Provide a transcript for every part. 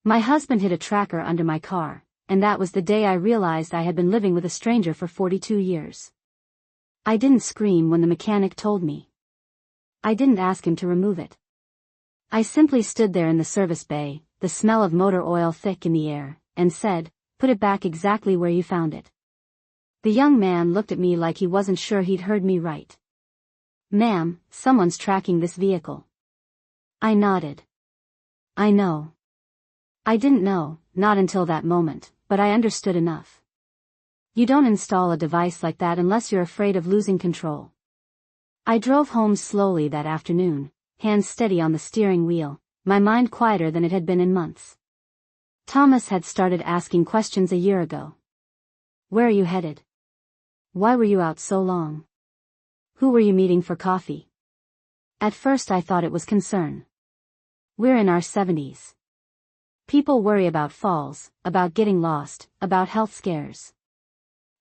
My husband hid a tracker under my car, and that was the day I realized I had been living with a stranger for 42 years. I didn't scream when the mechanic told me. I didn't ask him to remove it. I simply stood there in the service bay, the smell of motor oil thick in the air, and said, "Put it back exactly where you found it." The young man looked at me like he wasn't sure he'd heard me right. "Ma'am, someone's tracking this vehicle." I nodded. "I know." I didn't know, not until that moment, but I understood enough. You don't install a device like that unless you're afraid of losing control. I drove home slowly that afternoon, hands steady on the steering wheel, my mind quieter than it had been in months. Thomas had started asking questions a year ago. "Where are you headed? Why were you out so long? Who were you meeting for coffee?" At first I thought it was concern. We're in our 70s. People worry about falls, about getting lost, about health scares.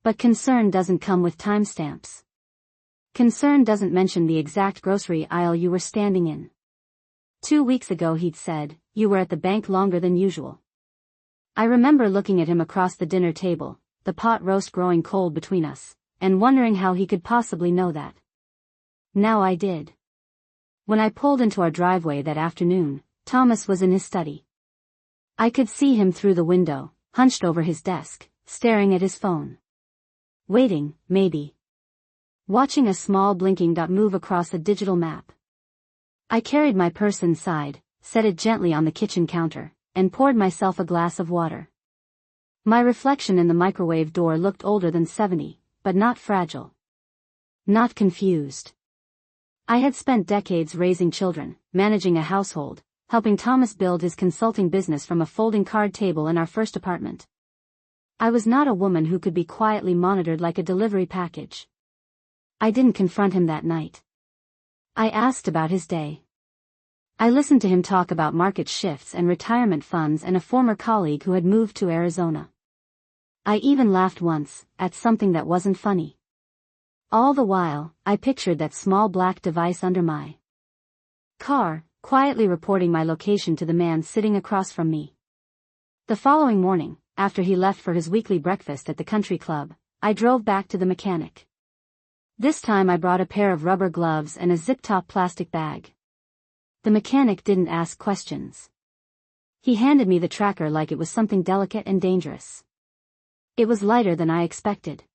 But concern doesn't come with timestamps. Concern doesn't mention the exact grocery aisle you were standing in. 2 weeks ago he'd said, "You were at the bank longer than usual." I remember looking at him across the dinner table, the pot roast growing cold between us, and wondering how he could possibly know that. Now I did. When I pulled into our driveway that afternoon, Thomas was in his study. I could see him through the window, hunched over his desk, staring at his phone. Waiting, maybe. Watching a small blinking dot move across a digital map. I carried my purse inside, set it gently on the kitchen counter, and poured myself a glass of water. My reflection in the microwave door looked older than 70, but not fragile. Not confused. I had spent decades raising children, managing a household, helping Thomas build his consulting business from a folding card table in our first apartment. I was not a woman who could be quietly monitored like a delivery package. I didn't confront him that night. I asked about his day. I listened to him talk about market shifts and retirement funds and a former colleague who had moved to Arizona. I even laughed once, at something that wasn't funny. All the while, I pictured that small black device under my car, quietly reporting my location to the man sitting across from me. The following morning, after he left for his weekly breakfast at the country club, I drove back to the mechanic. This time I brought a pair of rubber gloves and a zip-top plastic bag. The mechanic didn't ask questions. He handed me the tracker like it was something delicate and dangerous. It was lighter than I expected.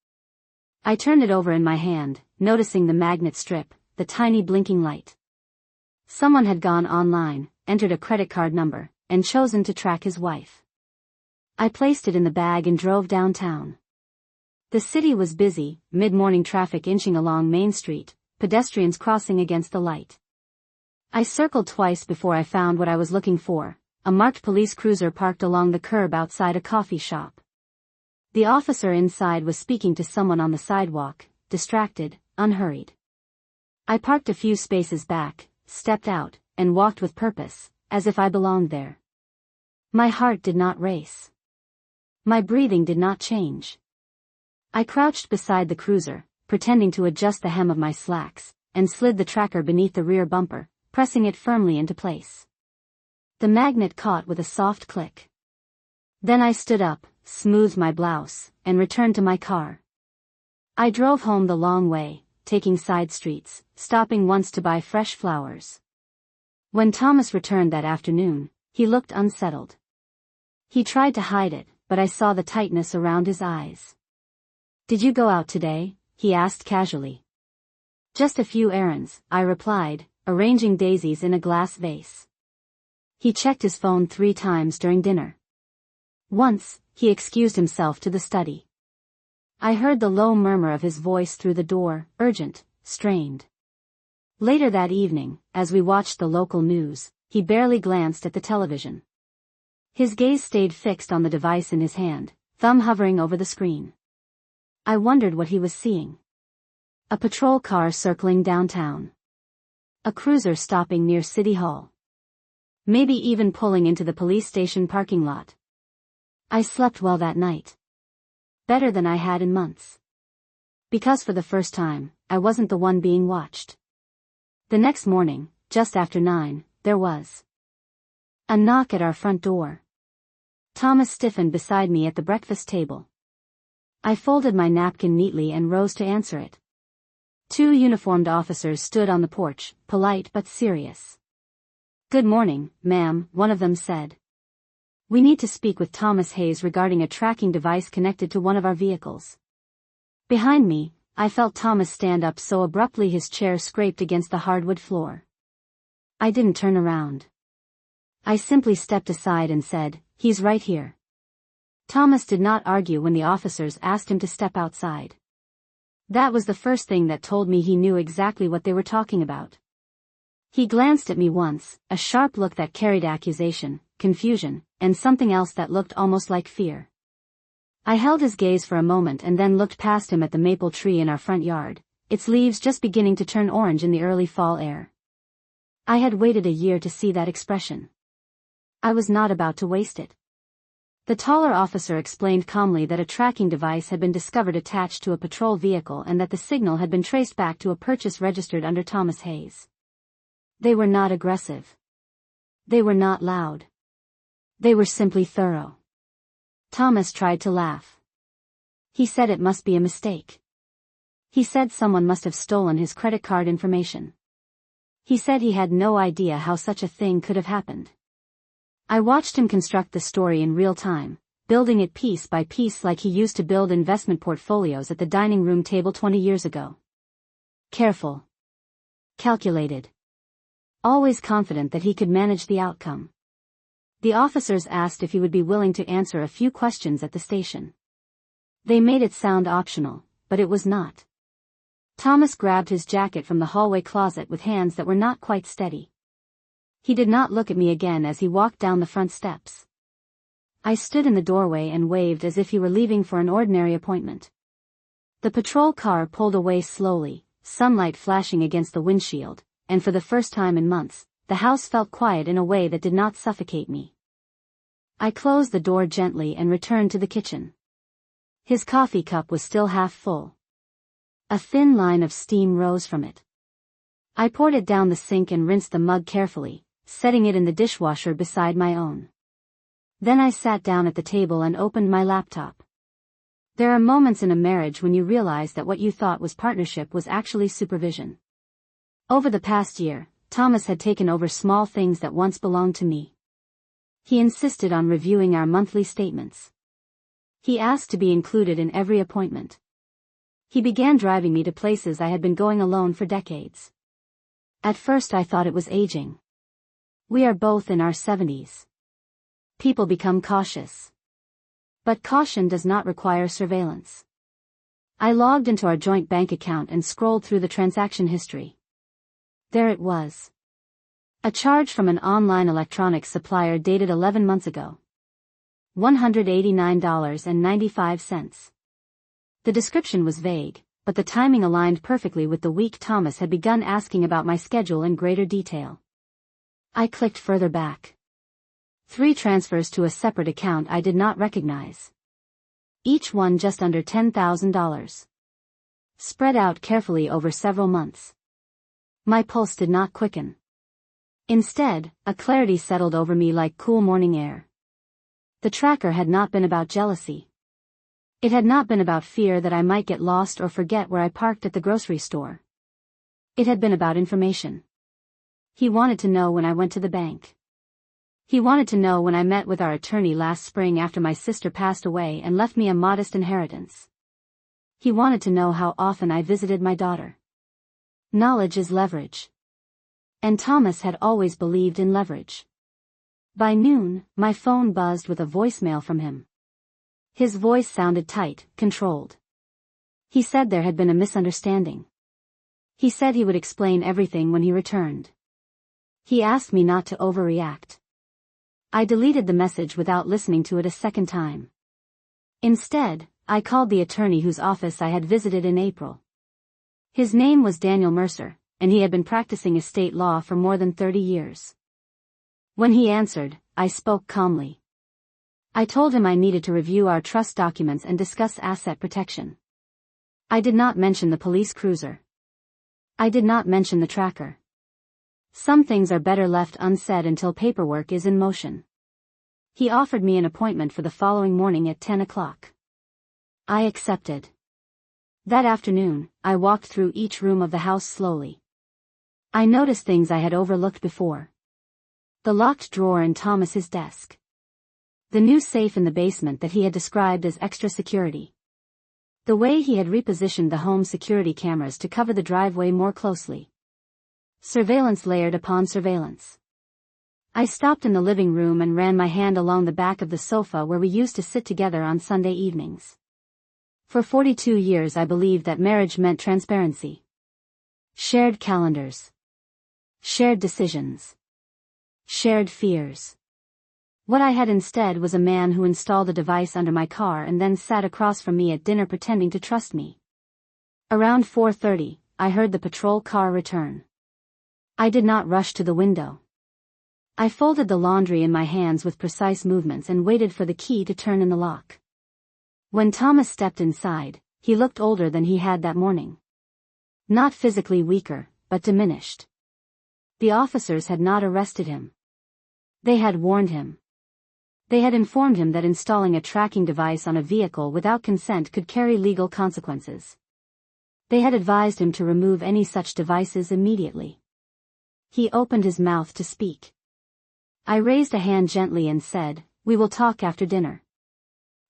I turned it over in my hand, noticing the magnet strip, the tiny blinking light. Someone had gone online, entered a credit card number, and chosen to track his wife. I placed it in the bag and drove downtown. The city was busy, mid-morning traffic inching along Main Street, pedestrians crossing against the light. I circled twice before I found what I was looking for, a marked police cruiser parked along the curb outside a coffee shop. The officer inside was speaking to someone on the sidewalk, distracted, unhurried. I parked a few spaces back, stepped out, and walked with purpose, as if I belonged there. My heart did not race. My breathing did not change. I crouched beside the cruiser, pretending to adjust the hem of my slacks, and slid the tracker beneath the rear bumper, pressing it firmly into place. The magnet caught with a soft click. Then I stood up, smoothed my blouse, and returned to my car. I drove home the long way, taking side streets, stopping once to buy fresh flowers. When Thomas returned that afternoon, he looked unsettled. He tried to hide it, but I saw the tightness around his eyes. "Did you go out today?" he asked casually. "Just a few errands," I replied, arranging daisies in a glass vase. He checked his phone 3 times during dinner. Once, he excused himself to the study. I heard the low murmur of his voice through the door, urgent, strained. Later that evening, as we watched the local news, he barely glanced at the television. His gaze stayed fixed on the device in his hand, thumb hovering over the screen. I wondered what he was seeing. A patrol car circling downtown. A cruiser stopping near City Hall. Maybe even pulling into the police station parking lot. I slept well that night. Better than I had in months. Because for the first time, I wasn't the one being watched. The next morning, just after 9, there was a knock at our front door. Thomas stiffened beside me at the breakfast table. I folded my napkin neatly and rose to answer it. Two uniformed officers stood on the porch, polite but serious. "Good morning, ma'am," one of them said. "We need to speak with Thomas Hayes regarding a tracking device connected to one of our vehicles." Behind me, I felt Thomas stand up so abruptly his chair scraped against the hardwood floor. I didn't turn around. I simply stepped aside and said, "He's right here." Thomas did not argue when the officers asked him to step outside. That was the first thing that told me he knew exactly what they were talking about. He glanced at me once, a sharp look that carried accusation, confusion, and something else that looked almost like fear. I held his gaze for a moment and then looked past him at the maple tree in our front yard, its leaves just beginning to turn orange in the early fall air. I had waited a year to see that expression. I was not about to waste it. The taller officer explained calmly that a tracking device had been discovered attached to a patrol vehicle and that the signal had been traced back to a purchase registered under Thomas Hayes. They were not aggressive. They were not loud. They were simply thorough. Thomas tried to laugh. He said it must be a mistake. He said someone must have stolen his credit card information. He said he had no idea how such a thing could have happened. I watched him construct the story in real time, building it piece by piece like he used to build investment portfolios at the dining room table 20 years ago. Careful. Calculated. Always confident that he could manage the outcome. The officers asked if he would be willing to answer a few questions at the station. They made it sound optional, but it was not. Thomas grabbed his jacket from the hallway closet with hands that were not quite steady. He did not look at me again as he walked down the front steps. I stood in the doorway and waved as if he were leaving for an ordinary appointment. The patrol car pulled away slowly, sunlight flashing against the windshield, and for the first time in months, the house felt quiet in a way that did not suffocate me. I closed the door gently and returned to the kitchen. His coffee cup was still half full. A thin line of steam rose from it. I poured it down the sink and rinsed the mug carefully, setting it in the dishwasher beside my own. Then I sat down at the table and opened my laptop. There are moments in a marriage when you realize that what you thought was partnership was actually supervision. Over the past year, Thomas had taken over small things that once belonged to me. He insisted on reviewing our monthly statements. He asked to be included in every appointment. He began driving me to places I had been going alone for decades. At first I thought it was aging. We are both in our 70s. People become cautious. But caution does not require surveillance. I logged into our joint bank account and scrolled through the transaction history. There it was. A charge from an online electronics supplier dated 11 months ago. $189.95. The description was vague, but the timing aligned perfectly with the week Thomas had begun asking about my schedule in greater detail. I clicked further back. 3 transfers to a separate account I did not recognize. Each one just under $10,000. Spread out carefully over several months. My pulse did not quicken. Instead, a clarity settled over me like cool morning air. The tracker had not been about jealousy. It had not been about fear that I might get lost or forget where I parked at the grocery store. It had been about information. He wanted to know when I went to the bank. He wanted to know when I met with our attorney last spring after my sister passed away and left me a modest inheritance. He wanted to know how often I visited my daughter. Knowledge is leverage. And Thomas had always believed in leverage. By noon, my phone buzzed with a voicemail from him. His voice sounded tight, controlled. He said there had been a misunderstanding. He said he would explain everything when he returned. He asked me not to overreact. I deleted the message without listening to it a second time. Instead, I called the attorney whose office I had visited in April. His name was Daniel Mercer, and he had been practicing estate law for more than 30 years. When he answered, I spoke calmly. I told him I needed to review our trust documents and discuss asset protection. I did not mention the police cruiser. I did not mention the tracker. Some things are better left unsaid until paperwork is in motion. He offered me an appointment for the following morning at 10 o'clock. I accepted. That afternoon, I walked through each room of the house slowly. I noticed things I had overlooked before. The locked drawer in Thomas's desk. The new safe in the basement that he had described as extra security. The way he had repositioned the home security cameras to cover the driveway more closely. Surveillance layered upon surveillance. I stopped in the living room and ran my hand along the back of the sofa where we used to sit together on Sunday evenings. For 42 years I believed that marriage meant transparency. Shared calendars. Shared decisions. Shared fears. What I had instead was a man who installed a device under my car and then sat across from me at dinner pretending to trust me. Around 4:30, I heard the patrol car return. I did not rush to the window. I folded the laundry in my hands with precise movements and waited for the key to turn in the lock. When Thomas stepped inside, he looked older than he had that morning. Not physically weaker, but diminished. The officers had not arrested him. They had warned him. They had informed him that installing a tracking device on a vehicle without consent could carry legal consequences. They had advised him to remove any such devices immediately. He opened his mouth to speak. I raised a hand gently and said, "We will talk after dinner."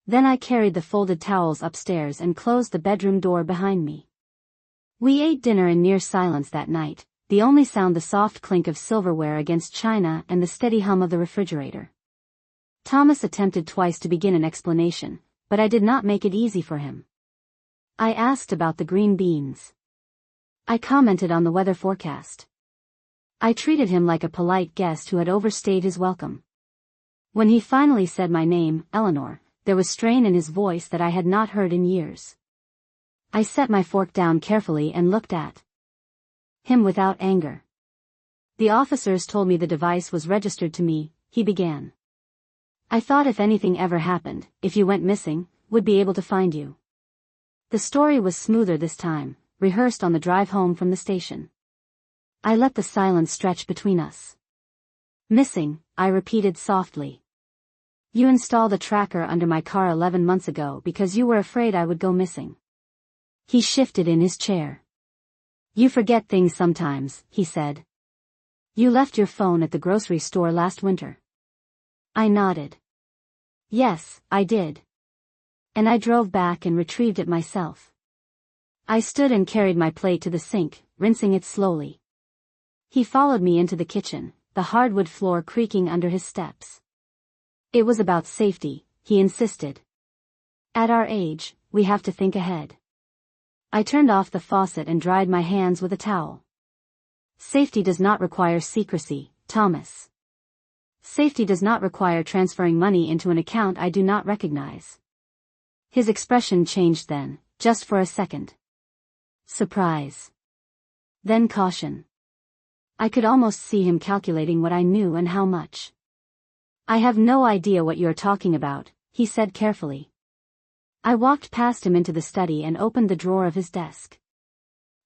Then I carried the folded towels upstairs and closed the bedroom door behind me. We ate dinner in near silence that night, the only sound the soft clink of silverware against china and the steady hum of the refrigerator. Thomas attempted twice to begin an explanation, but I did not make it easy for him. I asked about the green beans. I commented on the weather forecast. I treated him like a polite guest who had overstayed his welcome. When he finally said my name, Eleanor, there was strain in his voice that I had not heard in years. I set my fork down carefully and looked at him without anger. "The officers told me the device was registered to me," he began. "I thought if anything ever happened, if you went missing, would be able to find you." The story was smoother this time, rehearsed on the drive home from the station. I let the silence stretch between us. "Missing," I repeated softly. "You installed a tracker under my car 11 months ago because you were afraid I would go missing." He shifted in his chair. "You forget things sometimes," he said. "You left your phone at the grocery store last winter." I nodded. "Yes, I did. And I drove back and retrieved it myself." I stood and carried my plate to the sink, rinsing it slowly. He followed me into the kitchen, the hardwood floor creaking under his steps. "It was about safety," he insisted. "At our age, we have to think ahead." I turned off the faucet and dried my hands with a towel. "Safety does not require secrecy, Thomas. Safety does not require transferring money into an account I do not recognize." His expression changed then, just for a second. Surprise. Then caution. I could almost see him calculating what I knew and how much. "I have no idea what you're talking about," he said carefully. I walked past him into the study and opened the drawer of his desk.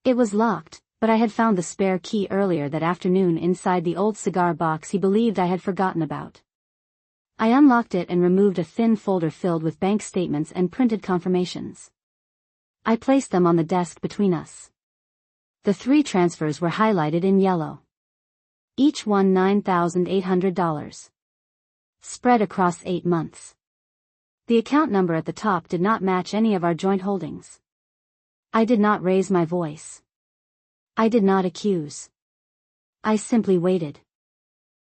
It was locked, but I had found the spare key earlier that afternoon inside the old cigar box he believed I had forgotten about. I unlocked it and removed a thin folder filled with bank statements and printed confirmations. I placed them on the desk between us. The 3 transfers were highlighted in yellow. Each one $9,800. Spread across 8 months. The account number at the top did not match any of our joint holdings. I did not raise my voice. I did not accuse. I simply waited.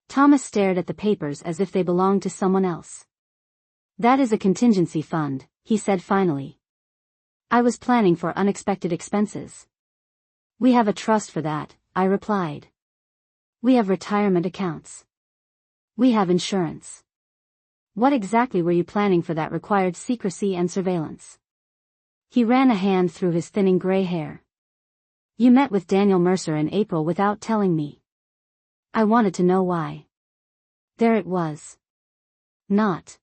Thomas stared at the papers as if they belonged to someone else. "That is a contingency fund," he said finally. "I was planning for unexpected expenses." "We have a trust for that," I replied. "We have retirement accounts. We have insurance." "What exactly were you planning for that required secrecy and surveillance?" He ran a hand through his thinning gray hair. "You met with Daniel Mercer in April without telling me." I wanted to know why. There it was. Not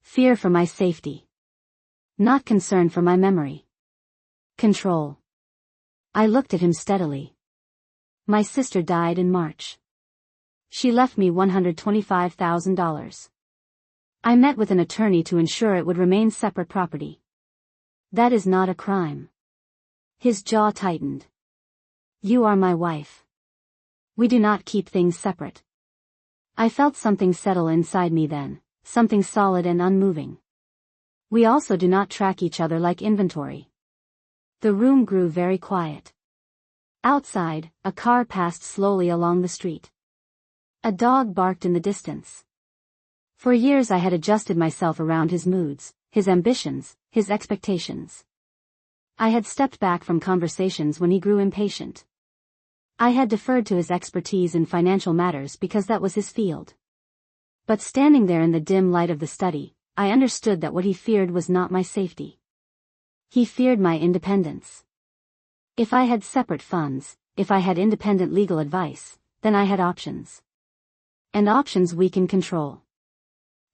fear for my safety. Not concern for my memory. Control. I looked at him steadily. "My sister died in March. She left me $125,000. I met with an attorney to ensure it would remain separate property. That is not a crime. His jaw tightened. You are my wife. We do not keep things separate. I felt something settle inside me then, something solid and unmoving. We also do not track each other like inventory. The room grew very quiet. Outside, a car passed slowly along the street. A dog barked in the distance. For years I had adjusted myself around his moods, his ambitions, his expectations. I had stepped back from conversations when he grew impatient. I had deferred to his expertise in financial matters because that was his field. But standing there in the dim light of the study, I understood that what he feared was not my safety. He feared my independence. If I had separate funds, if I had independent legal advice, then I had options. And options we can control.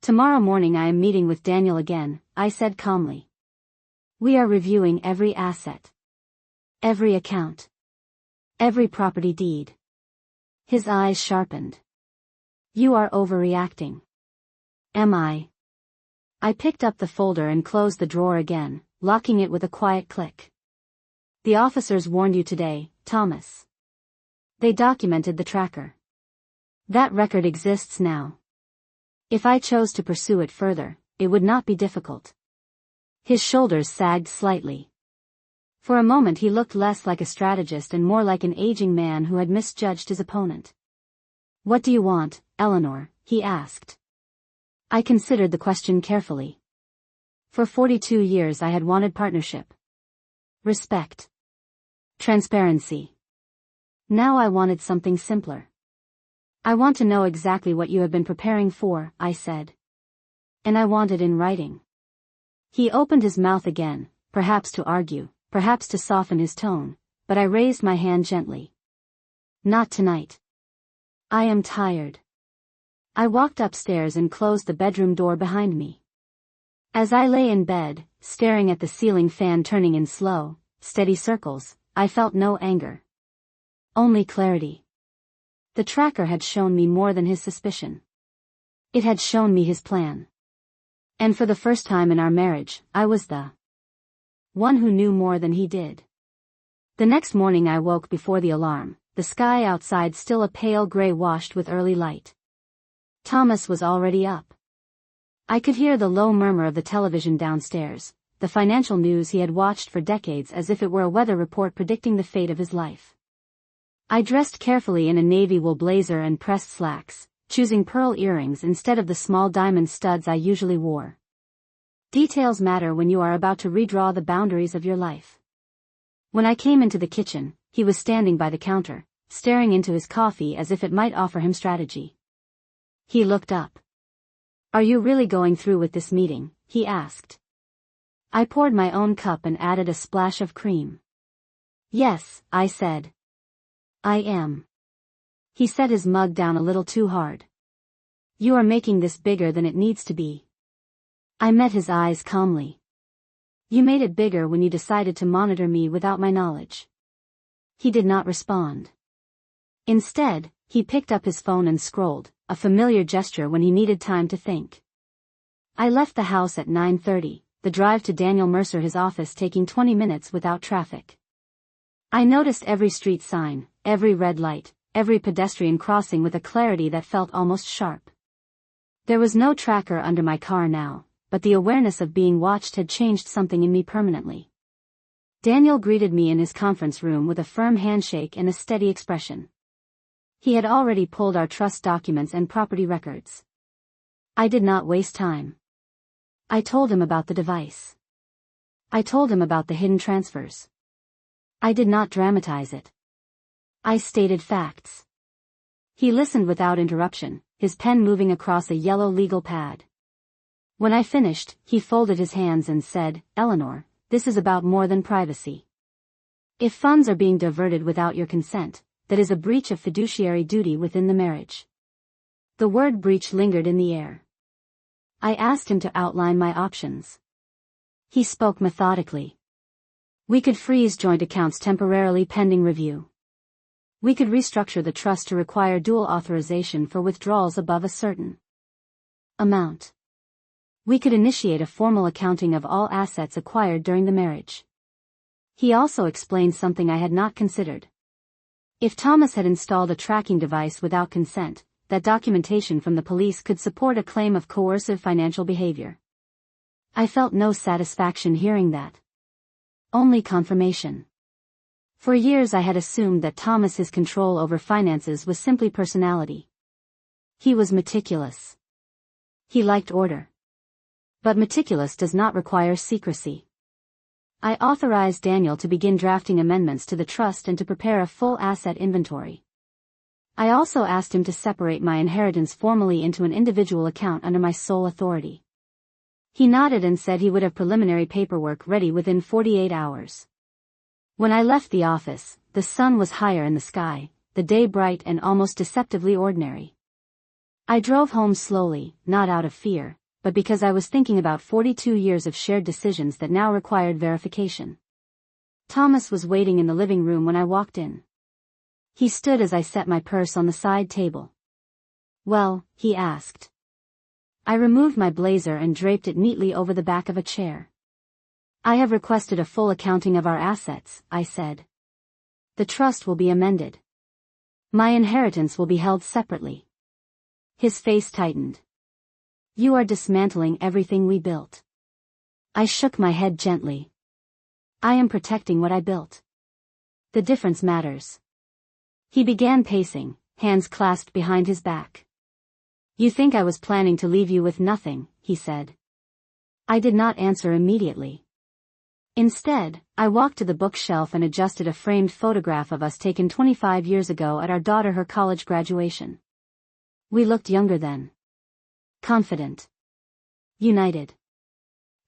Tomorrow morning I am meeting with Daniel again, I said calmly. We are reviewing every asset. Every account. Every property deed. His eyes sharpened. You are overreacting. Am I? I picked up the folder and closed the drawer again, locking it with a quiet click. The officers warned you today, Thomas. They documented the tracker. That record exists now. If I chose to pursue it further, it would not be difficult. His shoulders sagged slightly. For a moment he looked less like a strategist and more like an aging man who had misjudged his opponent. What do you want, Eleanor? He asked. I considered the question carefully. For 42 years I had wanted partnership. Respect. Transparency. Now I wanted something simpler. I want to know exactly what you have been preparing for, I said. And I want it in writing. He opened his mouth again, perhaps to argue, perhaps to soften his tone, but I raised my hand gently. Not tonight. I am tired. I walked upstairs and closed the bedroom door behind me. As I lay in bed, staring at the ceiling fan turning in slow, steady circles, I felt no anger. Only clarity. The tracker had shown me more than his suspicion. It had shown me his plan. And for the first time in our marriage, I was the one who knew more than he did. The next morning I woke before the alarm, the sky outside still a pale gray washed with early light. Thomas was already up. I could hear the low murmur of the television downstairs, the financial news he had watched for decades as if it were a weather report predicting the fate of his life. I dressed carefully in a navy wool blazer and pressed slacks, choosing pearl earrings instead of the small diamond studs I usually wore. Details matter when you are about to redraw the boundaries of your life. When I came into the kitchen, he was standing by the counter, staring into his coffee as if it might offer him strategy. He looked up. Are you really going through with this meeting? He asked. I poured my own cup and added a splash of cream. Yes, I said. I am. He set his mug down a little too hard. You are making this bigger than it needs to be. I met his eyes calmly. You made it bigger when you decided to monitor me without my knowledge. He did not respond. Instead, he picked up his phone and scrolled, a familiar gesture when he needed time to think. I left the house at 9:30, the drive to Daniel Mercer his office taking 20 minutes without traffic. I noticed every street sign, every red light, every pedestrian crossing with a clarity that felt almost sharp. There was no tracker under my car now, but the awareness of being watched had changed something in me permanently. Daniel greeted me in his conference room with a firm handshake and a steady expression. He had already pulled our trust documents and property records. I did not waste time. I told him about the device. I told him about the hidden transfers. I did not dramatize it. I stated facts. He listened without interruption, his pen moving across a yellow legal pad. When I finished, he folded his hands and said, Eleanor, this is about more than privacy. If funds are being diverted without your consent, that is a breach of fiduciary duty within the marriage. The word breach lingered in the air. I asked him to outline my options. He spoke methodically. We could freeze joint accounts temporarily pending review. We could restructure the trust to require dual authorization for withdrawals above a certain amount. We could initiate a formal accounting of all assets acquired during the marriage. He also explained something I had not considered. If Thomas had installed a tracking device without consent, that documentation from the police could support a claim of coercive financial behavior. I felt no satisfaction hearing that. Only confirmation. For years I had assumed that Thomas's control over finances was simply personality. He was meticulous. He liked order. But meticulous does not require secrecy. I authorized Daniel to begin drafting amendments to the trust and to prepare a full asset inventory. I also asked him to separate my inheritance formally into an individual account under my sole authority. He nodded and said he would have preliminary paperwork ready within 48 hours. When I left the office, the sun was higher in the sky, the day bright and almost deceptively ordinary. I drove home slowly, not out of fear, but because I was thinking about 42 years of shared decisions that now required verification. Thomas was waiting in the living room when I walked in. He stood as I set my purse on the side table. "Well?" he asked. I removed my blazer and draped it neatly over the back of a chair. "I have requested a full accounting of our assets," I said. "The trust will be amended. My inheritance will be held separately." His face tightened. "You are dismantling everything we built." I shook my head gently. "I am protecting what I built. The difference matters." He began pacing, hands clasped behind his back. "You think I was planning to leave you with nothing," he said. I did not answer immediately. Instead, I walked to the bookshelf and adjusted a framed photograph of us taken 25 years ago at her college graduation. We looked younger then. Confident. United.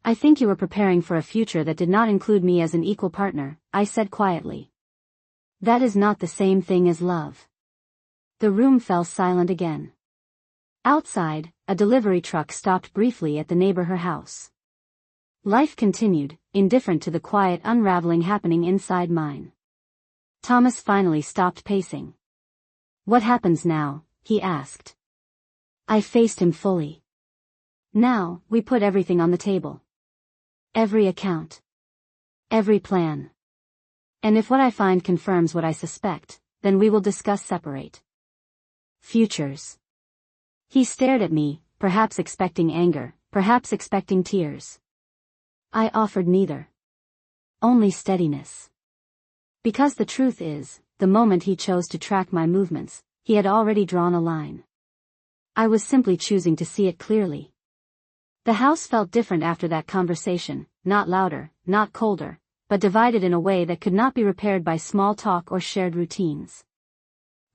"I think you were preparing for a future that did not include me as an equal partner," I said quietly. "That is not the same thing as love." The room fell silent again. Outside, a delivery truck stopped briefly at the neighbor's house. Life continued, indifferent to the quiet unraveling happening inside mine. Thomas finally stopped pacing. "What happens now?" he asked. I faced him fully. "Now, we put everything on the table. Every account. Every plan. And if what I find confirms what I suspect, then we will discuss separate futures." He stared at me, perhaps expecting anger, perhaps expecting tears. I offered neither. Only steadiness. Because the truth is, the moment he chose to track my movements, he had already drawn a line. I was simply choosing to see it clearly. The house felt different after that conversation, not louder, not colder, but divided in a way that could not be repaired by small talk or shared routines.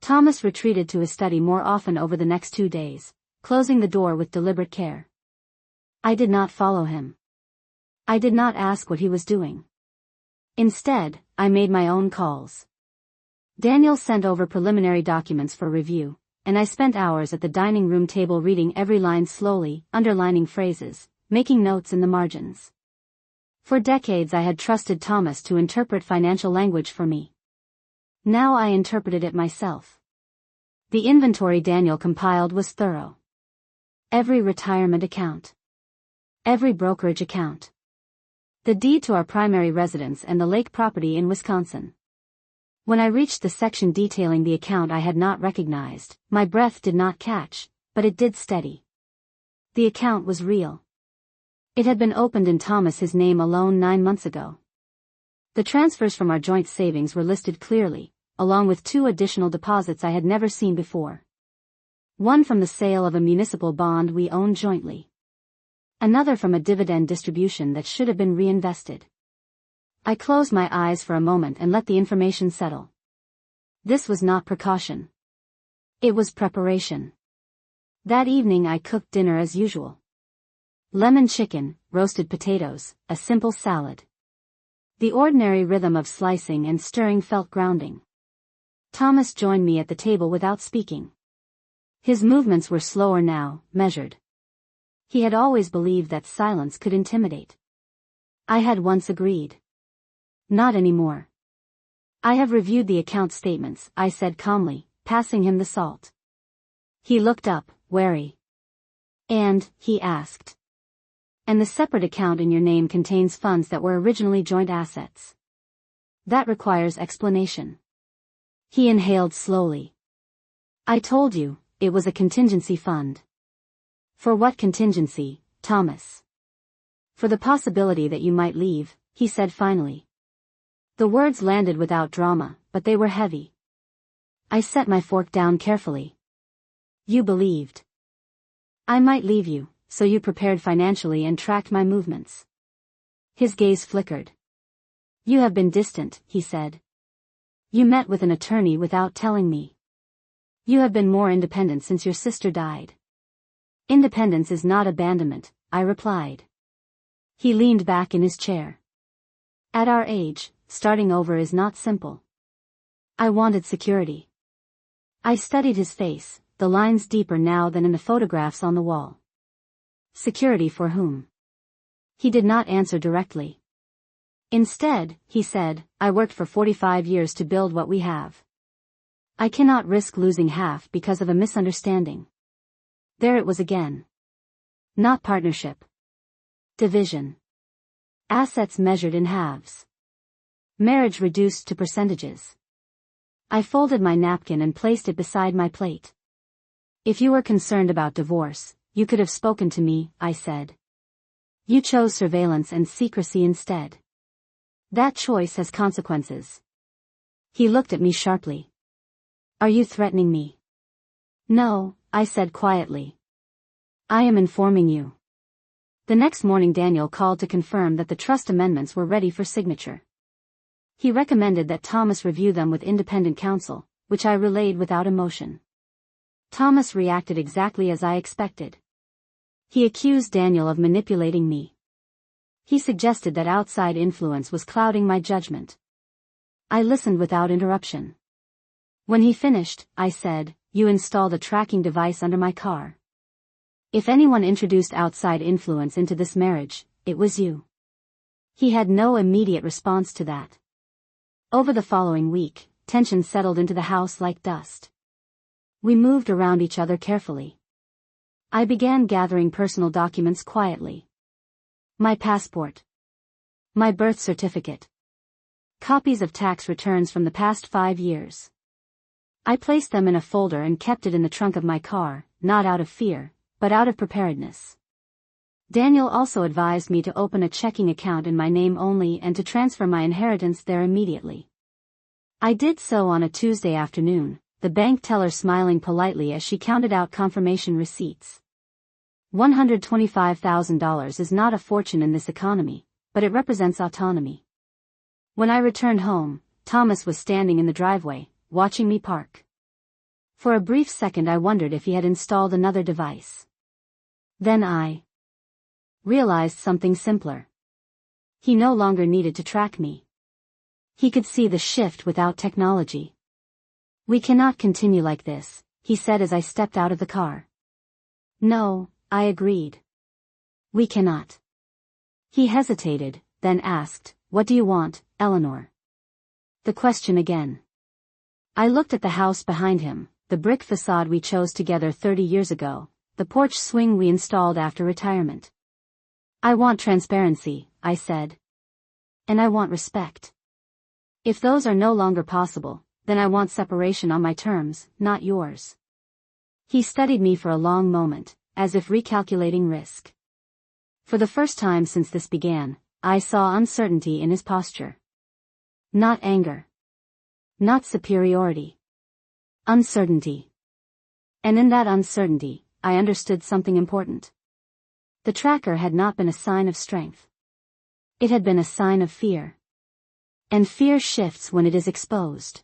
Thomas retreated to his study more often over the next 2 days, closing the door with deliberate care. I did not follow him. I did not ask what he was doing. Instead, I made my own calls. Daniel sent over preliminary documents for review, and I spent hours at the dining room table reading every line slowly, underlining phrases, making notes in the margins. For decades I had trusted Thomas to interpret financial language for me. Now I interpreted it myself. The inventory Daniel compiled was thorough. Every retirement account. Every brokerage account. The deed to our primary residence and the lake property in Wisconsin. When I reached the section detailing the account I had not recognized, my breath did not catch, but it did steady. The account was real. It had been opened in Thomas's name alone 9 months ago. The transfers from our joint savings were listed clearly, along with 2 additional deposits I had never seen before. One from the sale of a municipal bond we owned jointly. Another from a dividend distribution that should have been reinvested. I closed my eyes for a moment and let the information settle. This was not precaution. It was preparation. That evening I cooked dinner as usual. Lemon chicken, roasted potatoes, a simple salad. The ordinary rhythm of slicing and stirring felt grounding. Thomas joined me at the table without speaking. His movements were slower now, measured. He had always believed that silence could intimidate. I had once agreed. Not anymore. "I have reviewed the account statements," I said calmly, passing him the salt. He looked up, wary. "And," he asked. And the separate account in your name contains funds that were originally joint assets. That requires explanation. He inhaled slowly. I told you, it was a contingency fund. For what contingency, Thomas? For the possibility that you might leave, he said finally. The words landed without drama, but they were heavy. I set my fork down carefully. You believed I might leave you, so you prepared financially and tracked my movements. His gaze flickered. You have been distant, he said. You met with an attorney without telling me. You have been more independent since your sister died. Independence is not abandonment, I replied. He leaned back in his chair. At our age, starting over is not simple. I wanted security. I studied his face, the lines deeper now than in the photographs on the wall. Security for whom? He did not answer directly. Instead, he said, I worked for 45 years to build what we have. I cannot risk losing half because of a misunderstanding. There it was again. Not partnership. Division. Assets measured in halves. Marriage reduced to percentages. I folded my napkin and placed it beside my plate. If you were concerned about divorce, you could have spoken to me, I said. You chose surveillance and secrecy instead. That choice has consequences. He looked at me sharply. Are you threatening me? No, I said quietly. I am informing you. The next morning Daniel called to confirm that the trust amendments were ready for signature. He recommended that Thomas review them with independent counsel, which I relayed without emotion. Thomas reacted exactly as I expected. He accused Daniel of manipulating me. He suggested that outside influence was clouding my judgment. I listened without interruption. When he finished, I said, You installed a tracking device under my car. If anyone introduced outside influence into this marriage, it was you. He had no immediate response to that. Over the following week, tension settled into the house like dust. We moved around each other carefully. I began gathering personal documents quietly. My passport. My birth certificate. Copies of tax returns from the past 5 years. I placed them in a folder and kept it in the trunk of my car, not out of fear, but out of preparedness. Daniel also advised me to open a checking account in my name only and to transfer my inheritance there immediately. I did so on a Tuesday afternoon, the bank teller smiling politely as she counted out confirmation receipts. $125,000 is not a fortune in this economy, but it represents autonomy. When I returned home, Thomas was standing in the driveway, watching me park. For a brief second I wondered if he had installed another device. Then I realized something simpler. He no longer needed to track me. He could see the shift without technology. We cannot continue like this, he said as I stepped out of the car. No, I agreed. We cannot. He hesitated, then asked, What do you want, Eleanor? The question again. I looked at the house behind him, the brick facade we chose together 30 years ago, the porch swing we installed after retirement. I want transparency, I said. And I want respect. If those are no longer possible, then I want separation on my terms, not yours. He studied me for a long moment, as if recalculating risk. For the first time since this began, I saw uncertainty in his posture. Not anger. Not superiority. Uncertainty. And in that uncertainty, I understood something important. The tracker had not been a sign of strength. It had been a sign of fear. And fear shifts when it is exposed.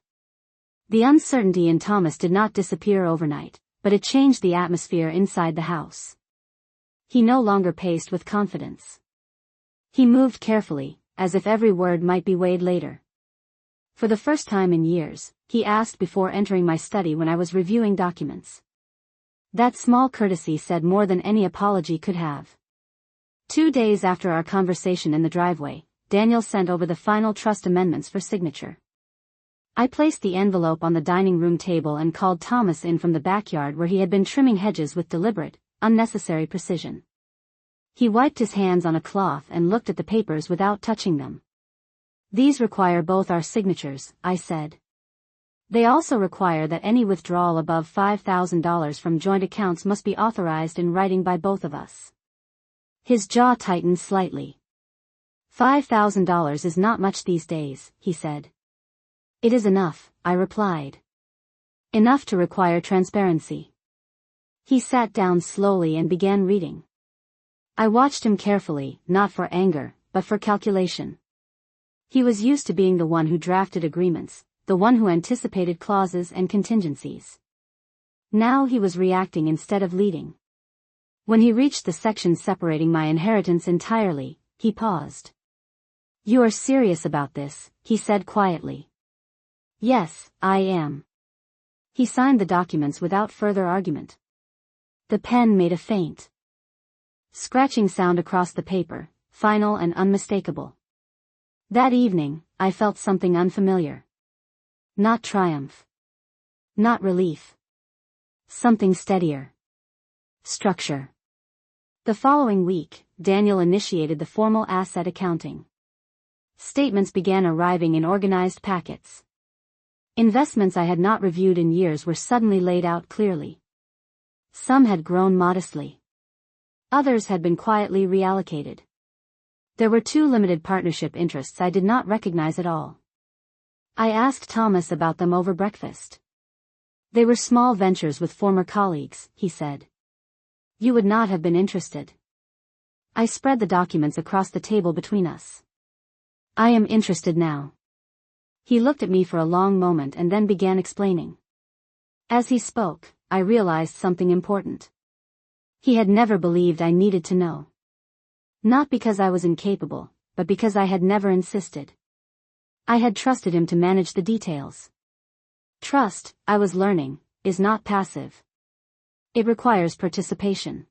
The uncertainty in Thomas did not disappear overnight, but it changed the atmosphere inside the house. He no longer paced with confidence. He moved carefully, as if every word might be weighed later. For the first time in years, he asked before entering my study when I was reviewing documents. That small courtesy said more than any apology could have. 2 days after our conversation in the driveway, Daniel sent over the final trust amendments for signature. I placed the envelope on the dining room table and called Thomas in from the backyard where he had been trimming hedges with deliberate, unnecessary precision. He wiped his hands on a cloth and looked at the papers without touching them. These require both our signatures, I said. They also require that any withdrawal above $5,000 from joint accounts must be authorized in writing by both of us. His jaw tightened slightly. $5,000 is not much these days, he said. It is enough, I replied. Enough to require transparency. He sat down slowly and began reading. I watched him carefully, not for anger, but for calculation. He was used to being the one who drafted agreements, the one who anticipated clauses and contingencies. Now he was reacting instead of leading. When he reached the section separating my inheritance entirely, he paused. You are serious about this, he said quietly. Yes, I am. He signed the documents without further argument. The pen made a faint scratching sound across the paper, final and unmistakable. That evening, I felt something unfamiliar. Not triumph. Not relief. Something steadier. Structure. The following week, Daniel initiated the formal asset accounting. Statements began arriving in organized packets. Investments I had not reviewed in years were suddenly laid out clearly. Some had grown modestly. Others had been quietly reallocated. There were 2 limited partnership interests I did not recognize at all. I asked Thomas about them over breakfast. They were small ventures with former colleagues, he said. You would not have been interested. I spread the documents across the table between us. I am interested now. He looked at me for a long moment and then began explaining. As he spoke, I realized something important. He had never believed I needed to know. Not because I was incapable, but because I had never insisted. I had trusted him to manage the details. Trust, I was learning, is not passive. It requires participation.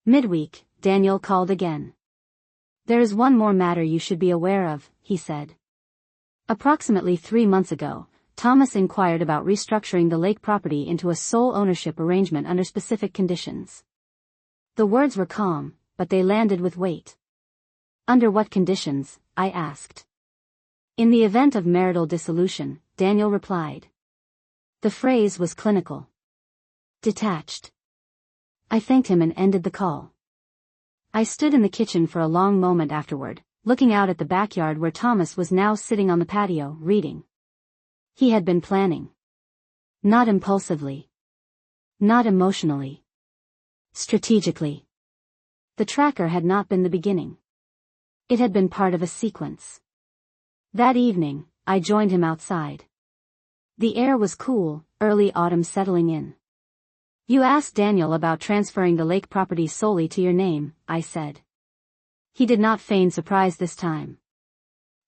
Midweek, Daniel called again. There is one more matter you should be aware of, he said. Approximately 3 months ago, Thomas inquired about restructuring the lake property into a sole ownership arrangement under specific conditions. The words were calm, but they landed with weight. Under what conditions? I asked. In the event of marital dissolution, Daniel replied. The phrase was clinical. Detached. I thanked him and ended the call. I stood in the kitchen for a long moment afterward, looking out at the backyard where Thomas was now sitting on the patio, reading. He had been planning. Not impulsively. Not emotionally. Strategically. The tracker had not been the beginning. It had been part of a sequence. That evening, I joined him outside. The air was cool, early autumn settling in. You asked Daniel about transferring the lake property solely to your name, I said. He did not feign surprise this time.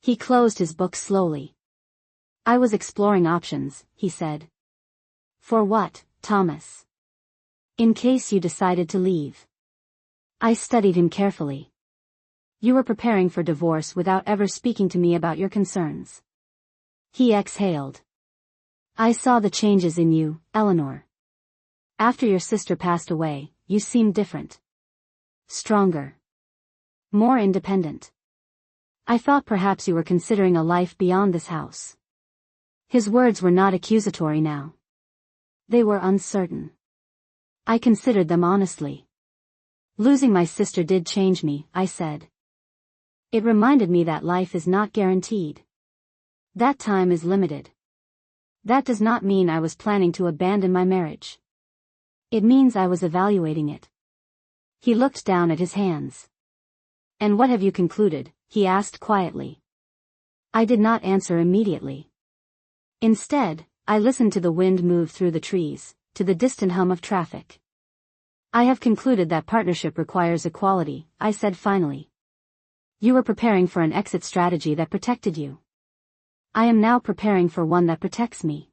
He closed his book slowly. I was exploring options, he said. For what, Thomas? In case you decided to leave. I studied him carefully. You were preparing for divorce without ever speaking to me about your concerns. He exhaled. I saw the changes in you, Eleanor. After your sister passed away, you seemed different. Stronger. More independent. I thought perhaps you were considering a life beyond this house. His words were not accusatory now. They were uncertain. I considered them honestly. Losing my sister did change me, I said. It reminded me that life is not guaranteed. That time is limited. That does not mean I was planning to abandon my marriage. It means I was evaluating it. He looked down at his hands. And what have you concluded? He asked quietly. I did not answer immediately. Instead, I listened to the wind move through the trees, to the distant hum of traffic. I have concluded that partnership requires equality, I said finally. You were preparing for an exit strategy that protected you. I am now preparing for one that protects me.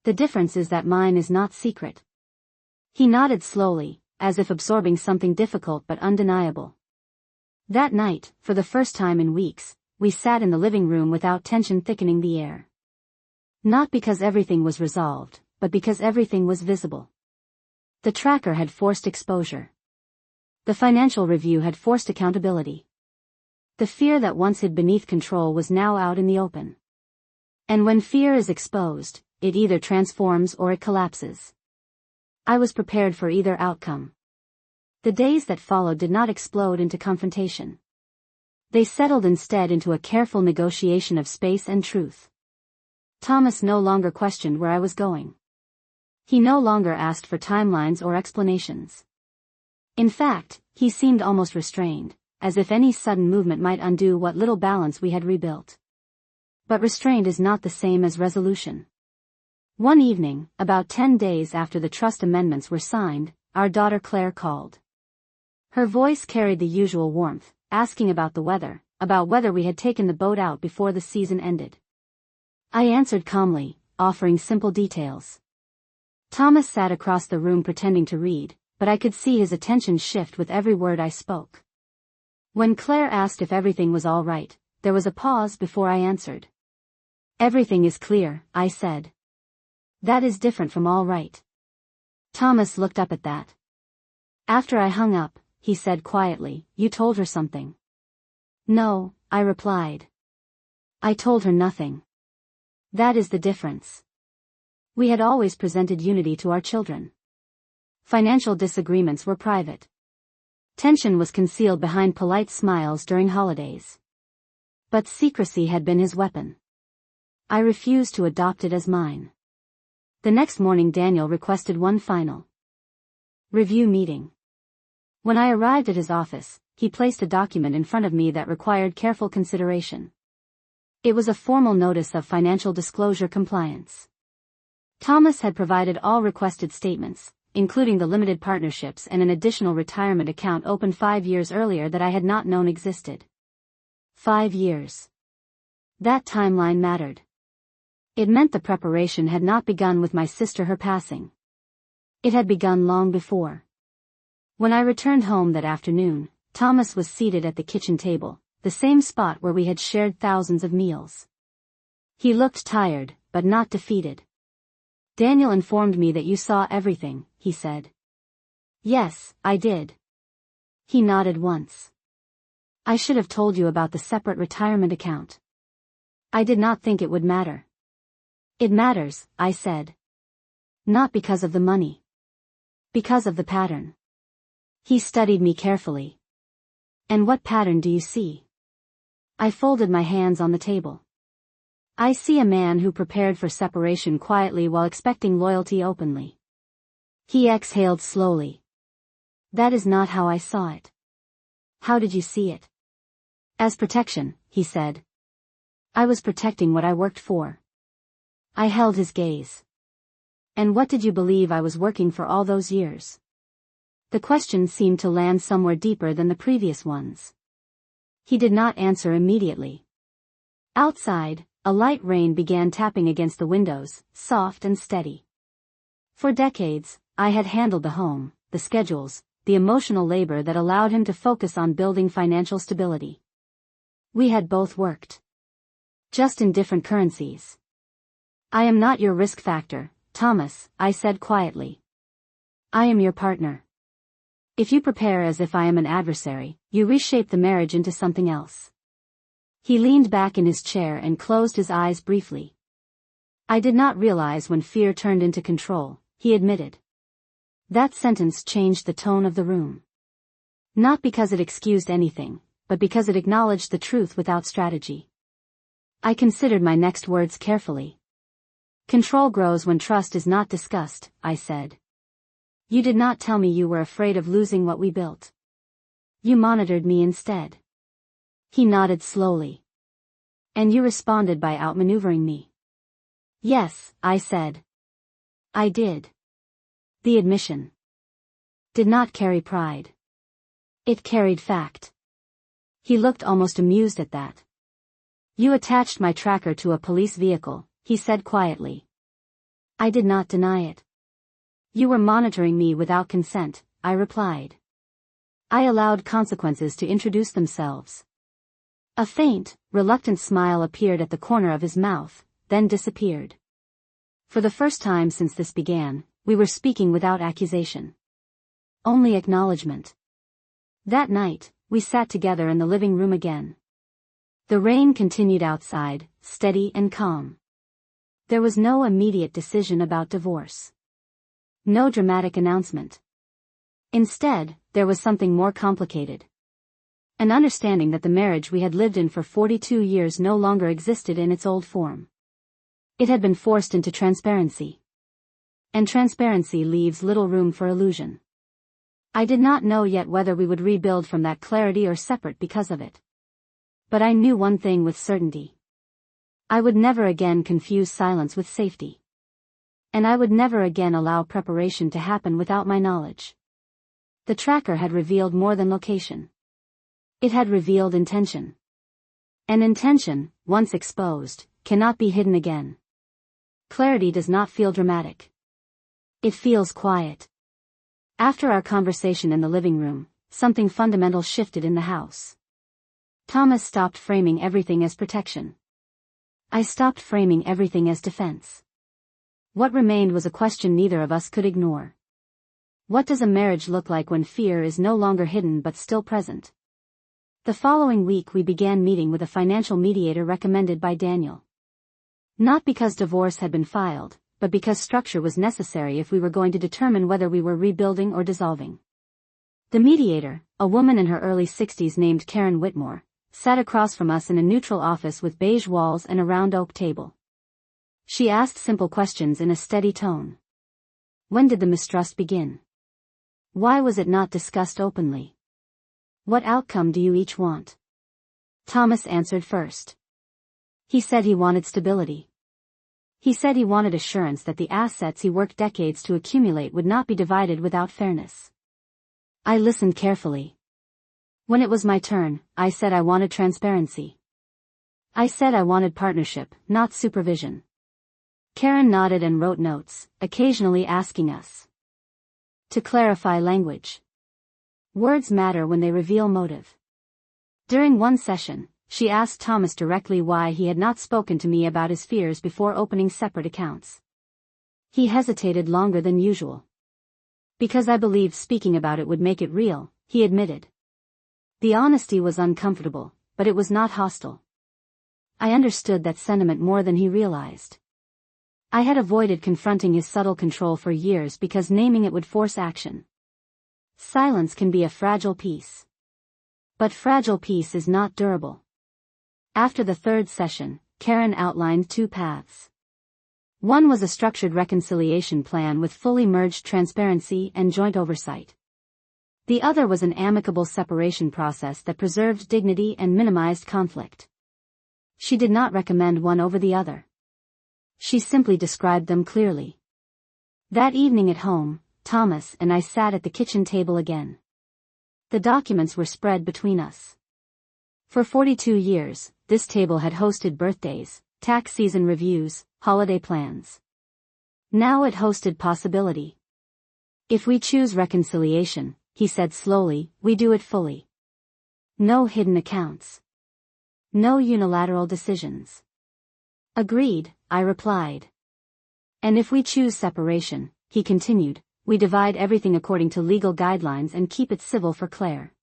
The difference is that mine is not secret. He nodded slowly, as if absorbing something difficult but undeniable. That night, for the first time in weeks, we sat in the living room without tension thickening the air. Not because everything was resolved, but because everything was visible. The tracker had forced exposure. The financial review had forced accountability. The fear that once hid beneath control was now out in the open. And when fear is exposed, it either transforms or it collapses. I was prepared for either outcome. The days that followed did not explode into confrontation. They settled instead into a careful negotiation of space and truth. Thomas no longer questioned where I was going. He no longer asked for timelines or explanations. In fact, he seemed almost restrained, as if any sudden movement might undo what little balance we had rebuilt. But restraint is not the same as resolution. One evening, about 10 days after the trust amendments were signed, our daughter Claire called. Her voice carried the usual warmth, asking about the weather, about whether we had taken the boat out before the season ended. I answered calmly, offering simple details. Thomas sat across the room pretending to read, but I could see his attention shift with every word I spoke. When Claire asked if everything was all right, there was a pause before I answered. Everything is clear, I said. That is different from all right. Thomas looked up at that. After I hung up, he said quietly, you told her something. No, I replied. I told her nothing. That is the difference. We had always presented unity to our children. Financial disagreements were private. Tension was concealed behind polite smiles during holidays. But secrecy had been his weapon. I refused to adopt it as mine. The next morning Daniel requested one final review meeting. When I arrived at his office, he placed a document in front of me that required careful consideration. It was a formal notice of financial disclosure compliance. Thomas had provided all requested statements, including the limited partnerships and an additional retirement account opened 5 years earlier that I had not known existed. 5 years. That timeline mattered. It meant the preparation had not begun with my sister her passing. It had begun long before. When I returned home that afternoon, Thomas was seated at the kitchen table, the same spot where we had shared thousands of meals. He looked tired, but not defeated. Daniel informed me that you saw everything, he said. Yes, I did. He nodded once. I should have told you about the separate retirement account. I did not think it would matter. It matters, I said. Not because of the money. Because of the pattern. He studied me carefully. And what pattern do you see? I folded my hands on the table. I see a man who prepared for separation quietly while expecting loyalty openly. He exhaled slowly. That is not how I saw it. How did you see it? As protection, he said. I was protecting what I worked for. I held his gaze. And what did you believe I was working for all those years? The question seemed to land somewhere deeper than the previous ones. He did not answer immediately. Outside, a light rain began tapping against the windows, soft and steady. For decades, I had handled the home, the schedules, the emotional labor that allowed him to focus on building financial stability. We had both worked. Just in different currencies. I am not your risk factor, Thomas, I said quietly. I am your partner. If you prepare as if I am an adversary, you reshape the marriage into something else. He leaned back in his chair and closed his eyes briefly. I did not realize when fear turned into control, he admitted. That sentence changed the tone of the room. Not because it excused anything, but because it acknowledged the truth without strategy. I considered my next words carefully. Control grows when trust is not discussed, I said. You did not tell me you were afraid of losing what we built. You monitored me instead. He nodded slowly. And you responded by outmaneuvering me. Yes, I said. I did. The admission did not carry pride. It carried fact. He looked almost amused at that. You attached my tracker to a police vehicle, he said quietly. I did not deny it. You were monitoring me without consent, I replied. I allowed consequences to introduce themselves. A faint, reluctant smile appeared at the corner of his mouth, then disappeared. For the first time since this began, we were speaking without accusation. Only acknowledgement. That night, we sat together in the living room again. The rain continued outside, steady and calm. There was no immediate decision about divorce. No dramatic announcement. Instead, there was something more complicated. An understanding that the marriage we had lived in for 42 years no longer existed in its old form. It had been forced into transparency. And transparency leaves little room for illusion. I did not know yet whether we would rebuild from that clarity or separate because of it. But I knew one thing with certainty. I would never again confuse silence with safety. And I would never again allow preparation to happen without my knowledge. The tracker had revealed more than location. It had revealed intention. And intention, once exposed, cannot be hidden again. Clarity does not feel dramatic. It feels quiet. After our conversation in the living room, something fundamental shifted in the house. Thomas stopped framing everything as protection. I stopped framing everything as defense. What remained was a question neither of us could ignore. What does a marriage look like when fear is no longer hidden but still present? The following week we began meeting with a financial mediator recommended by Daniel. Not because divorce had been filed, but because structure was necessary if we were going to determine whether we were rebuilding or dissolving. The mediator, a woman in her early 60s named Karen Whitmore, sat across from us in a neutral office with beige walls and a round oak table. She asked simple questions in a steady tone. When did the mistrust begin? Why was it not discussed openly? What outcome do you each want? Thomas answered first. He said he wanted stability. He said he wanted assurance that the assets he worked decades to accumulate would not be divided without fairness. I listened carefully. When it was my turn, I said I wanted transparency. I said I wanted partnership, not supervision. Karen nodded and wrote notes, occasionally asking us to clarify language. Words matter when they reveal motive. During one session, she asked Thomas directly why he had not spoken to me about his fears before opening separate accounts. He hesitated longer than usual. Because I believed speaking about it would make it real, he admitted. The honesty was uncomfortable, but it was not hostile. I understood that sentiment more than he realized. I had avoided confronting his subtle control for years because naming it would force action. Silence can be a fragile peace. But fragile peace is not durable. After the third session, Karen outlined two paths. One was a structured reconciliation plan with fully merged transparency and joint oversight. The other was an amicable separation process that preserved dignity and minimized conflict. She did not recommend one over the other. She simply described them clearly. That evening at home, Thomas and I sat at the kitchen table again. The documents were spread between us. For 42 years, this table had hosted birthdays, tax season reviews, holiday plans. Now it hosted possibility. If we choose reconciliation, he said slowly, we do it fully. No hidden accounts. No unilateral decisions. Agreed, I replied. And if we choose separation, he continued, we divide everything according to legal guidelines and keep it civil for Claire.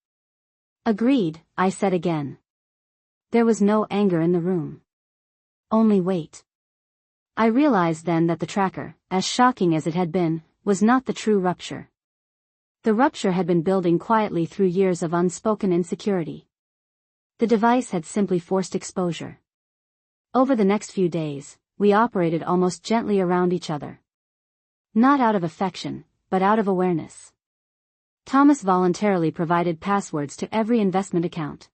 Agreed, I said again. There was no anger in the room. Only weight. I realized then that the tracker, as shocking as it had been, was not the true rupture. The rupture had been building quietly through years of unspoken insecurity. The device had simply forced exposure. Over the next few days, we operated almost gently around each other. Not out of affection, but out of awareness. Thomas voluntarily provided passwords to every investment account.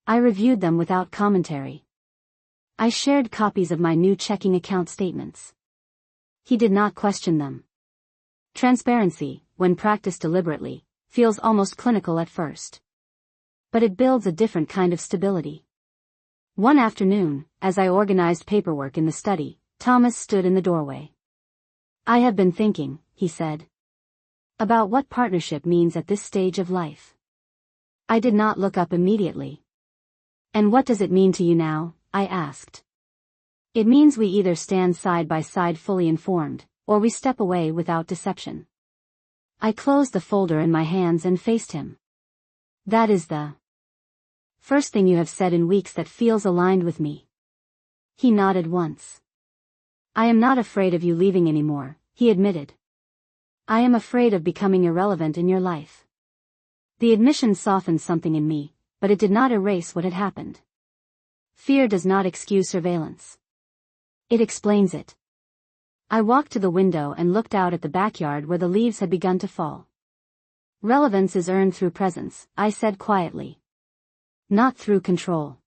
I reviewed them without commentary. I shared copies of my new checking account statements. He did not question them. Transparency, when practiced deliberately, feels almost clinical at first. But it builds a different kind of stability. One afternoon, as I organized paperwork in the study, Thomas stood in the doorway. I have been thinking, he said, about what partnership means at this stage of life. I did not look up immediately. And what does it mean to you now? I asked. It means we either stand side by side fully informed, or we step away without deception. I closed the folder in my hands and faced him. That is the first thing you have said in weeks that feels aligned with me. He nodded once. I am not afraid of you leaving anymore, he admitted. I am afraid of becoming irrelevant in your life. The admission softened something in me, but it did not erase what had happened. Fear does not excuse surveillance. It explains it. I walked to the window and looked out at the backyard where the leaves had begun to fall. Relevance is earned through presence, I said quietly. Not through control.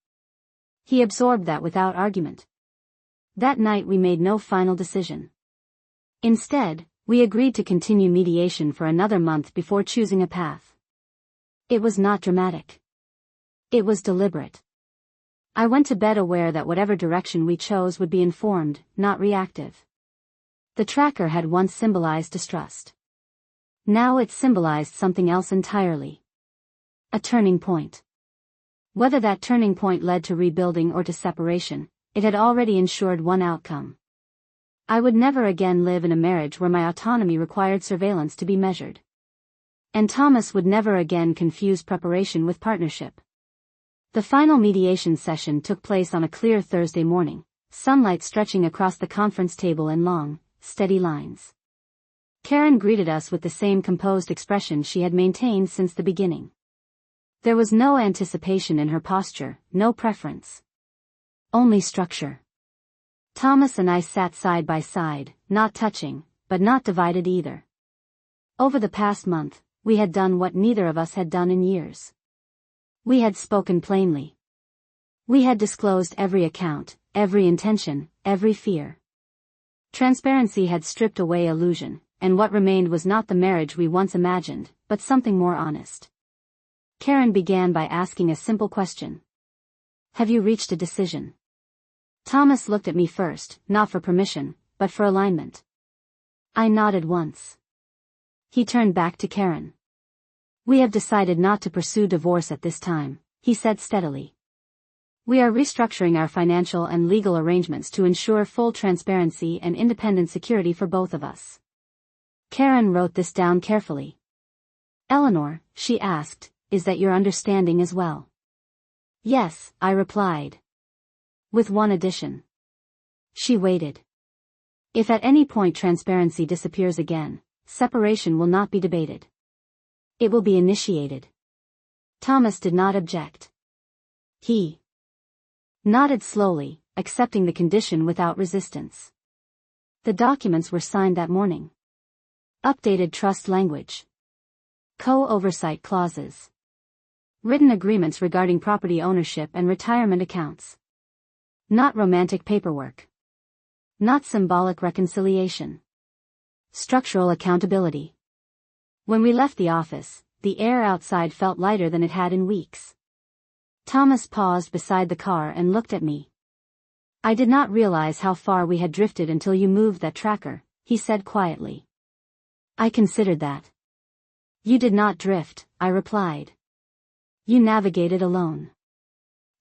He absorbed that without argument. That night we made no final decision. Instead, we agreed to continue mediation for another month before choosing a path. It was not dramatic. It was deliberate. I went to bed aware that whatever direction we chose would be informed, not reactive. The tracker had once symbolized distrust. Now it symbolized something else entirely. A turning point. Whether that turning point led to rebuilding or to separation, it had already ensured one outcome. I would never again live in a marriage where my autonomy required surveillance to be measured. And Thomas would never again confuse preparation with partnership. The final mediation session took place on a clear Thursday morning, sunlight stretching across the conference table in long, steady lines. Karen greeted us with the same composed expression she had maintained since the beginning. There was no anticipation in her posture, no preference. Only structure. Thomas and I sat side by side, not touching, but not divided either. Over the past month, we had done what neither of us had done in years. We had spoken plainly. We had disclosed every account, every intention, every fear. Transparency had stripped away illusion, and what remained was not the marriage we once imagined, but something more honest. Karen began by asking a simple question. Have you reached a decision? Thomas looked at me first, not for permission, but for alignment. I nodded once. He turned back to Karen. We have decided not to pursue divorce at this time, he said steadily. We are restructuring our financial and legal arrangements to ensure full transparency and independent security for both of us. Karen wrote this down carefully. Eleanor, she asked, is that your understanding as well? Yes, I replied. With one addition. She waited. If at any point transparency disappears again, separation will not be debated. It will be initiated. Thomas did not object. He nodded slowly, accepting the condition without resistance. The documents were signed that morning. Updated trust language. Co-oversight clauses. Written agreements regarding property ownership and retirement accounts. Not romantic paperwork. Not symbolic reconciliation. Structural accountability. When we left the office, the air outside felt lighter than it had in weeks. Thomas paused beside the car and looked at me. I did not realize how far we had drifted until you moved that tracker, he said quietly. I considered that. You did not drift, I replied. You navigated alone.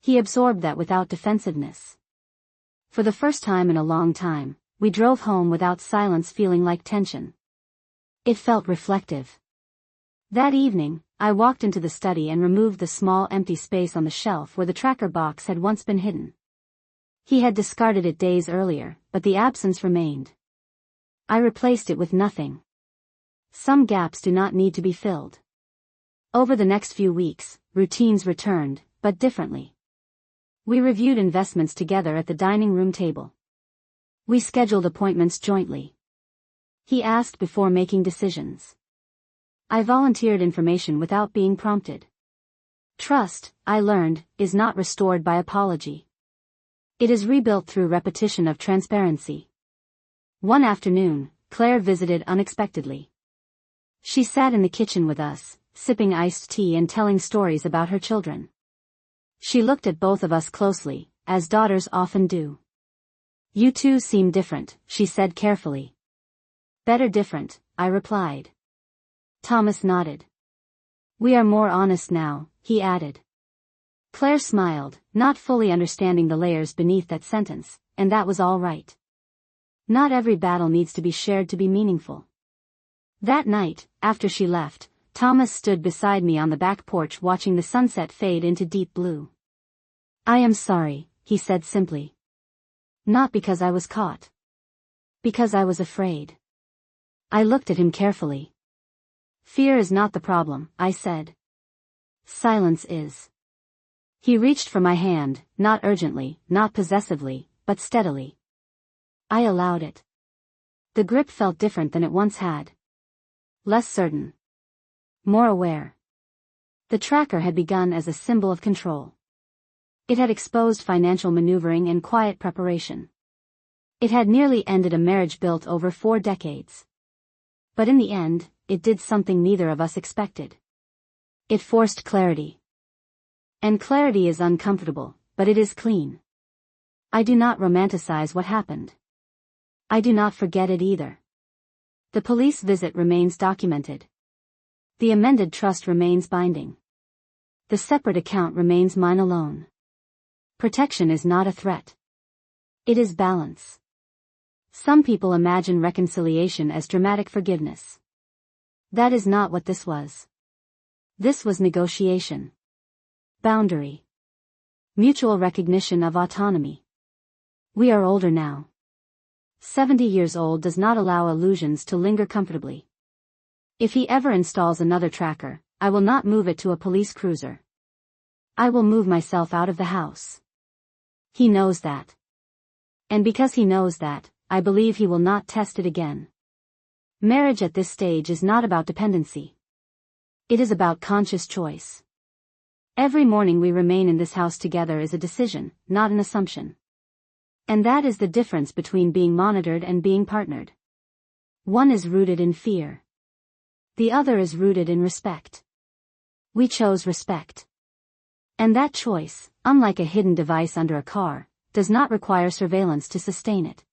He absorbed that without defensiveness. For the first time in a long time, we drove home without silence feeling like tension. It felt reflective. That evening, I walked into the study and removed the small empty space on the shelf where the tracker box had once been hidden. He had discarded it days earlier, but the absence remained. I replaced it with nothing. Some gaps do not need to be filled. Over the next few weeks, routines returned, but differently. We reviewed investments together at the dining room table. We scheduled appointments jointly. He asked before making decisions. I volunteered information without being prompted. Trust, I learned, is not restored by apology. It is rebuilt through repetition of transparency. One afternoon, Claire visited unexpectedly. She sat in the kitchen with us, sipping iced tea and telling stories about her children. She looked at both of us closely, as daughters often do. You two seem different, she said carefully. Better different, I replied. Thomas nodded. We are more honest now, he added. Claire smiled, not fully understanding the layers beneath that sentence, and that was all right. Not every battle needs to be shared to be meaningful. That night, after she left, Thomas stood beside me on the back porch watching the sunset fade into deep blue. "I am sorry," he said simply. "Not because I was caught. Because I was afraid." I looked at him carefully. "Fear is not the problem," I said. "Silence is." He reached for my hand, not urgently, not possessively, but steadily. I allowed it. The grip felt different than it once had. Less certain. More aware. The tracker had begun as a symbol of control. It had exposed financial maneuvering and quiet preparation. It had nearly ended a marriage built over 4 decades. But in the end, it did something neither of us expected. It forced clarity. And clarity is uncomfortable, but it is clean. I do not romanticize what happened. I do not forget it either. The police visit remains documented. The amended trust remains binding. The separate account remains mine alone. Protection is not a threat. It is balance. Some people imagine reconciliation as dramatic forgiveness. That is not what this was. This was negotiation. Boundary. Mutual recognition of autonomy. We are older now. 70 years old does not allow illusions to linger comfortably. If he ever installs another tracker, I will not move it to a police cruiser. I will move myself out of the house. He knows that. And because he knows that, I believe he will not test it again. Marriage at this stage is not about dependency. It is about conscious choice. Every morning we remain in this house together is a decision, not an assumption. And that is the difference between being monitored and being partnered. One is rooted in fear. The other is rooted in respect. We chose respect. And that choice, unlike a hidden device under a car, does not require surveillance to sustain it.